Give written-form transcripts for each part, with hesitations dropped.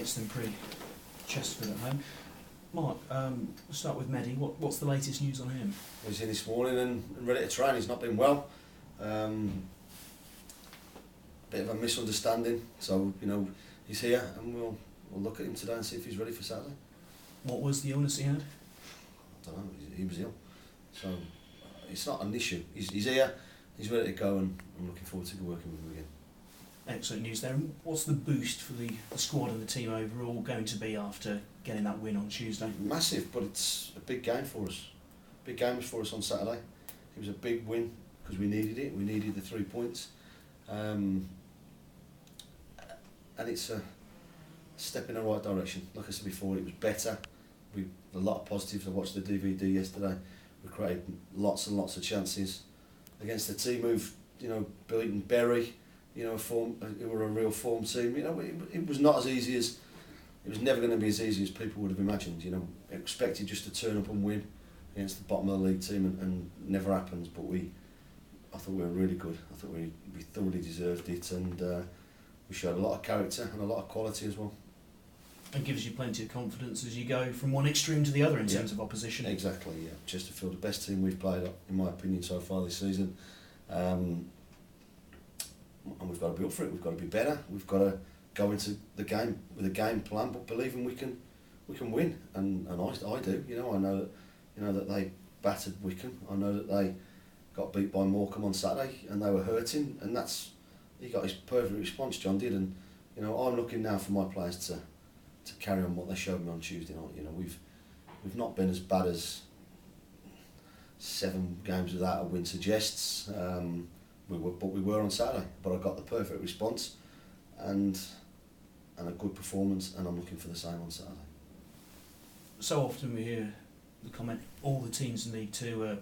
Yates then Chesterfield at home. Mark, we'll start with Medy. What's the latest news on him? He's in this morning and ready to train. He's not been well. Bit of a misunderstanding. So he's here, and we'll look at him today and see if he's ready for Saturday. What was the illness he had? I don't know. He was ill, so it's not an issue. He's here. He's ready to go, and I'm looking forward to working with him again. Excellent news there. What's the boost for the squad and the team overall going to be after getting that win on Tuesday? Massive, but it's a big game for us. Big game for us on Saturday. It was a big win because we needed it. We needed the 3 points, and it's a step in the right direction. Like I said before, it was better. We a lot of positives. I watched the DVD yesterday. We created lots and lots of chances against a team who've beaten Bury. Who were a real form team. It was not as easy as it was never going to be as easy as people would have imagined. Expected just to turn up and win against the bottom of the league team, and never happens. But I thought we were really good. I thought we thoroughly deserved it, and we showed a lot of character and a lot of quality as well. And gives you plenty of confidence as you go from one extreme to the other in terms of opposition. Exactly, yeah. Chesterfield, the best team we've played, in my opinion, so far this season. And we've got to be up for it. We've got to be better. We've got to go into the game with a game plan, but believing we can win. And I do. I know that they battered Wycombe. I know that they got beat by Morecambe on Saturday, and they were hurting. And he got his perfect response. John did, and I'm looking now for my players to carry on what they showed me on Tuesday night. We've not been as bad as 7 games without a win suggests. We were on Saturday, but I got the perfect response and a good performance, and I'm looking for the same on Saturday. So often we hear the comment, all the teams in League Two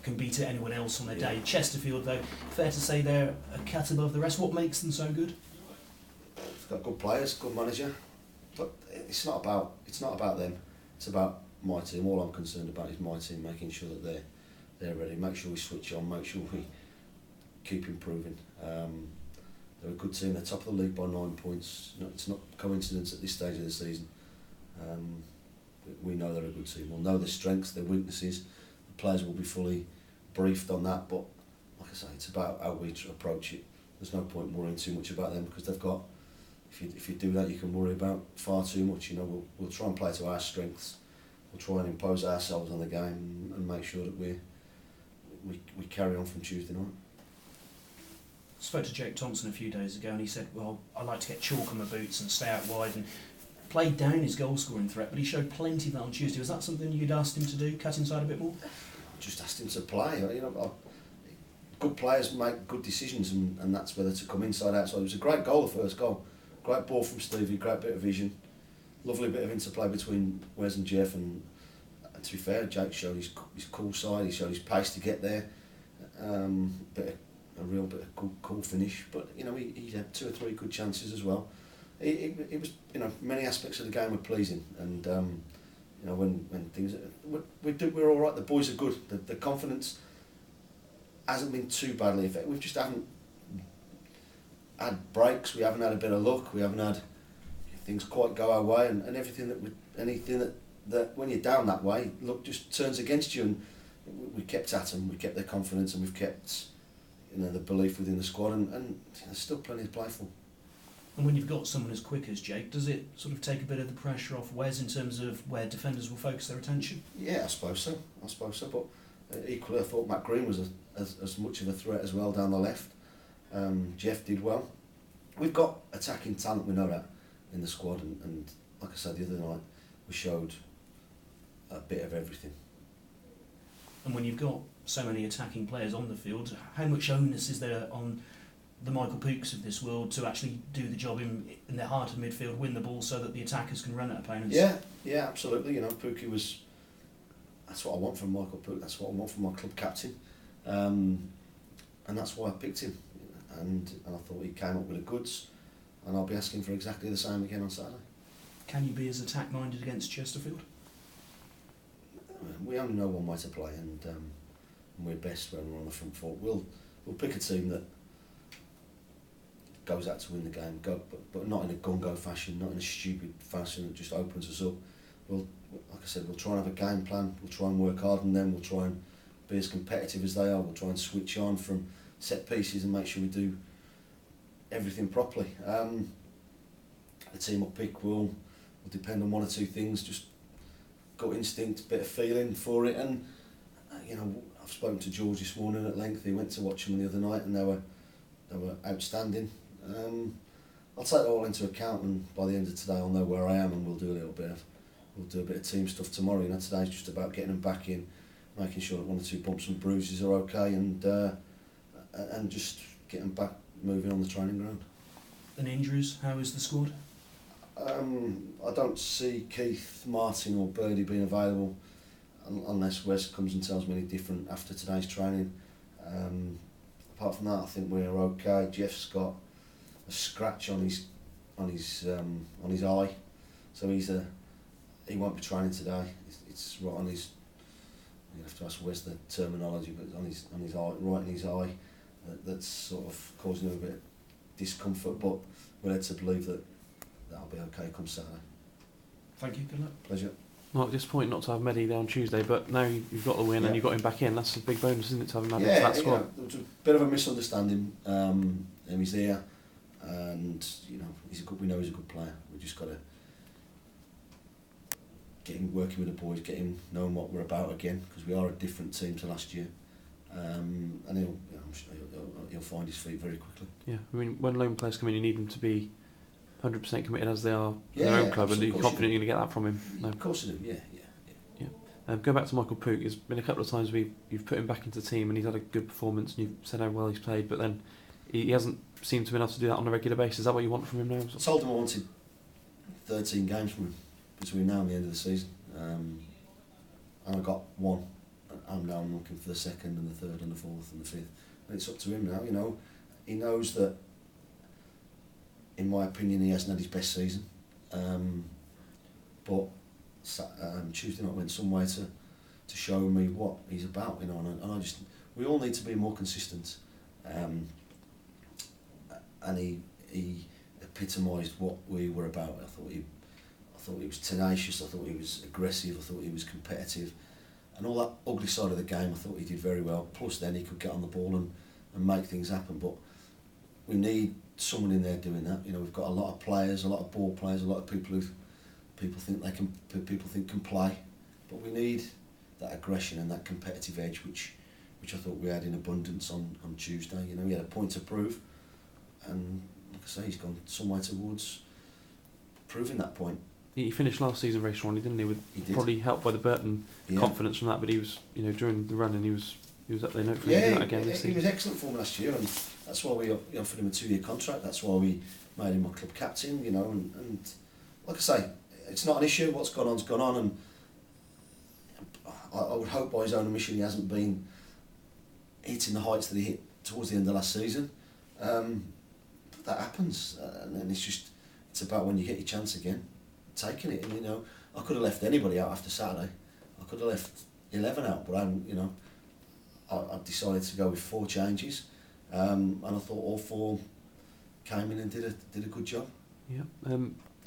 can beat anyone else on their day. Chesterfield, though, fair to say they're a cut above the rest. What makes them so good? They've got good players, good manager, but it's not about them. It's about my team. All I'm concerned about is my team, making sure that they're ready. Make sure we switch on. Make sure we keep improving. They're a good team. They're top of the league by 9 points. It's not coincidence at this stage of the season. We know they're a good team. We'll know their strengths, their weaknesses. The players will be fully briefed on that. But like I say, it's about how we approach it. There's no point worrying too much about them, because they've got. If you do that, you can worry about far too much. We'll try and play to our strengths. We'll try and impose ourselves on the game and make sure that we carry on from Tuesday night. I spoke to Jake Thompson a few days ago, and he said, well, I like to get chalk on my boots and stay out wide, and played down his goal scoring threat, but he showed plenty of that on Tuesday. Was that something you'd asked him to do, cut inside a bit more? Just asked him to play. Good players make good decisions, and that's whether to come inside, outside. It was a great goal, the first goal. Great ball from Stevie, great bit of vision. Lovely bit of interplay between Wes and Jeff, and to be fair, Jake showed his cool side, he showed his pace to get there. A real bit of cool finish, but he had 2 or 3 good chances as well. It was many aspects of the game were pleasing, and when things we're all right. The boys are good. The confidence hasn't been too badly affected. We just haven't had breaks. We haven't had a bit of luck. We haven't had things quite go our way, and anything that when you're down that way, luck just turns against you. And we kept at them. We kept their confidence, and we've kept the belief within the squad, and there's still plenty to play for. And when you've got someone as quick as Jake, does it sort of take a bit of the pressure off Wes in terms of where defenders will focus their attention? Yeah, I suppose so. But equally, I thought Matt Green was as much of a threat as well down the left. Jeff did well. We've got attacking talent, we know that, in the squad, and like I said the other night, we showed a bit of everything. And when you've got so many attacking players on the field, how much onus is there on the Michael Pooks of this world to actually do the job in their heart of midfield, win the ball so that the attackers can run at opponents? Yeah, absolutely. Pookie was. That's what I want from Michael Pook. That's what I want from my club captain, and that's why I picked him. And I thought he came up with the goods, and I'll be asking for exactly the same again on Saturday. Can you be as attack-minded against Chesterfield? We only know one way to play, and we're best when we're on the front foot. We'll pick a team that goes out to win the game, but not in a gung-go fashion, not in a stupid fashion that just opens us up. Like I said, we'll try and have a game plan, we'll try and work hard on them, we'll try and be as competitive as they are, we'll try and switch on from set pieces and make sure we do everything properly. The team I'll pick will depend on one or two things, just gut instinct, bit of feeling for it, and I've spoken to George this morning at length. He went to watch them the other night and they were outstanding. I'll take that all into account, and by the end of today I'll know where I am, and we'll do a bit of team stuff tomorrow. Today's just about getting them back in, making sure that one or two bumps and bruises are okay, and just getting back moving on the training ground. And injuries, how is the squad? I don't see Keith, Martin or Birdie being available unless Wes comes and tells me any different after today's training. Apart from that, I think we're okay. Jeff's got a scratch on his eye, so he won't be training today. It's right on his. You have to ask Wes the terminology, but on his eye, right in his eye, that's sort of causing him a bit of discomfort. But we're led to believe that that'll be okay come Saturday. Thank you. Good luck. Pleasure. Not disappointing not to have Medy there on Tuesday, but now you've got the win and you've got him back in. That's a big bonus, isn't it, to have him added to that squad? There was a bit of a misunderstanding. He's there, and we know he's a good player. We just got to get him working with the boys, get him knowing what we're about again, because we are a different team to last year. And I'm sure he'll find his feet very quickly. Yeah, I mean, when loan players come in, you need them to be 100% committed as they are to their own club, and you're confident you're going to get that from him. No. Of course I do, yeah. Going back to Michael Pook, there's been a couple of times you've put him back into the team and he's had a good performance and you've said how well he's played, but then he hasn't seemed to be able to do that on a regular basis. Is that what you want from him now? I told him I wanted 13 games from him between now and the end of the season, and I got one. I'm now looking for the second and the third and the fourth and the fifth, and it's up to him now. He knows that, in my opinion, he hasn't had his best season, but Tuesday night went some way to show me what he's about, and we all need to be more consistent, and he epitomised what we were about. I thought he was tenacious, I thought he was aggressive, I thought he was competitive, and all that ugly side of the game I thought he did very well. Plus then he could get on the ball and make things happen, but we need someone in there doing that. We've got a lot of players, a lot of ball players, a lot of people who people think can play, but we need that aggression and that competitive edge, which I thought we had in abundance on Tuesday. He had a point to prove, and like I say, he's gone some way towards proving that point. He finished last season very strongly, didn't he? He did. Probably helped by the Burton confidence from that, but he was, during the run, and he was up there. Hopefully that again this season. He was excellent for him last year, and that's why we offered him a 2-year contract. That's why we made him our club captain. And like I say, it's not an issue. What's gone on's gone on, and I would hope by his own admission he hasn't been hitting the heights that he hit towards the end of last season. But that happens, and it's about when you get your chance again, taking it. And I could have left anybody out after Saturday. I could have left 11 out, but I decided to go with 4 changes, and I thought all 4 came in and did a good job. Yeah.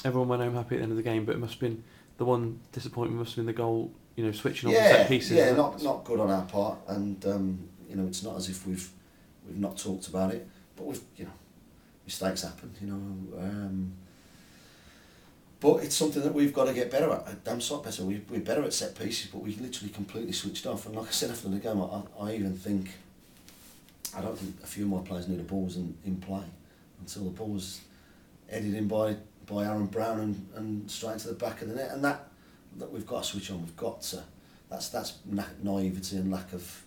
Everyone went home happy at the end of the game, but it must have been the one disappointment. Must have been the goal. Switching on the set pieces. Yeah, not good on our part, and it's not as if we've not talked about it, but mistakes happen. But it's something that we've got to get better at. A damn sight better. We're better at set pieces, but we literally completely switched off. And like I said after the game, I don't think a few of my players knew the ball was in play until the ball was headed in by Aaron Brown and straight into the back of the net. And that we've got to switch on. We've got to. That's naivety and lack of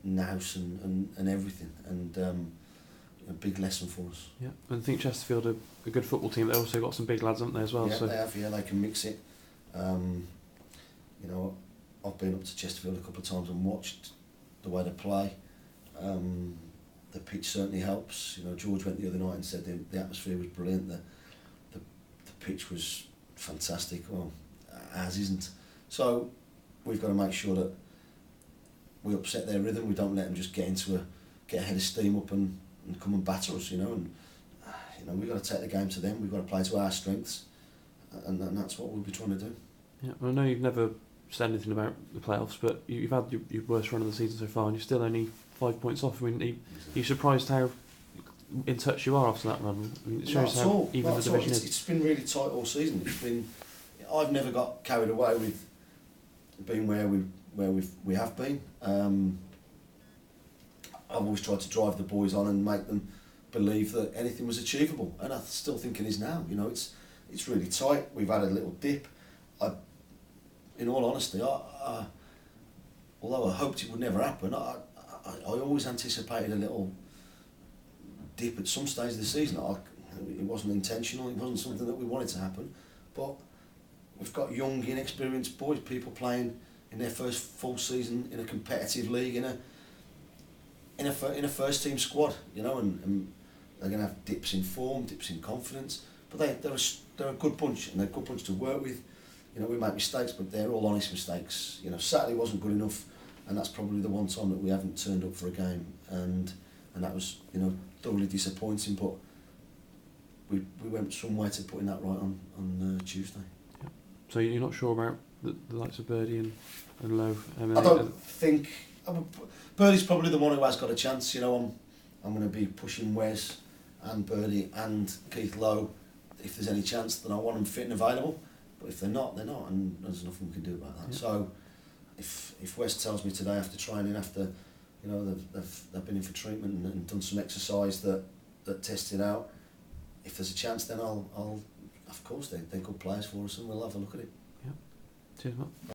nous and everything. And a big lesson for us. Yeah, and I think Chesterfield are a good football team. They've also got some big lads, haven't they, as well? Yeah, they have. Yeah, they can mix it. I've been up to Chesterfield a couple of times and watched the way they play. The pitch certainly helps. George went the other night and said the atmosphere was brilliant. The pitch was fantastic. Well, ours isn't. So we've got to make sure that we upset their rhythm. We don't let them just get a head of steam up and and come and batter us, you know. And we've got to take the game to them. We've got to play to our strengths, and that's what we'll be trying to do. Yeah, well, I know you've never said anything about the playoffs, but you've had your worst run of the season so far, and you're still only 5 points off. I mean, are you surprised how in touch you are after that run? I mean, it shows how even the division is. It's been really tight all season. I've never got carried away with being where we have been. I've always tried to drive the boys on and make them believe that anything was achievable, and I still think it is now. You know, it's really tight. We've had a little dip. In all honesty, although I hoped it would never happen, I always anticipated a little dip at some stage of the season. It wasn't intentional. It wasn't something that we wanted to happen, but we've got young, inexperienced boys, people playing in their first full season in a competitive league in a first team squad, you know, and they're going to have dips in form, dips in confidence, but they're a good bunch, and they're a good bunch to work with. You know, we make mistakes, but they're all honest mistakes. You know, Saturday wasn't good enough, and that's probably the one time that we haven't turned up for a game, and that was, you know, thoroughly disappointing. But we went some way to putting that right on Tuesday. Yeah. So you're not sure about the likes of Birdie and Lowe? I don't think Birdie's probably the one who has got a chance. You know, I'm going to be pushing Wes and Birdie and Keith Lowe. If there's any chance, then I want them fit and available. But if they're not, and there's nothing we can do about that. Yeah. So, if Wes tells me today after training, after, you know, they've been in for treatment and done some exercise that tested out, if there's a chance, then I'll of course they're good players for us, and we'll have a look at it. Yeah. Cheers, Matt.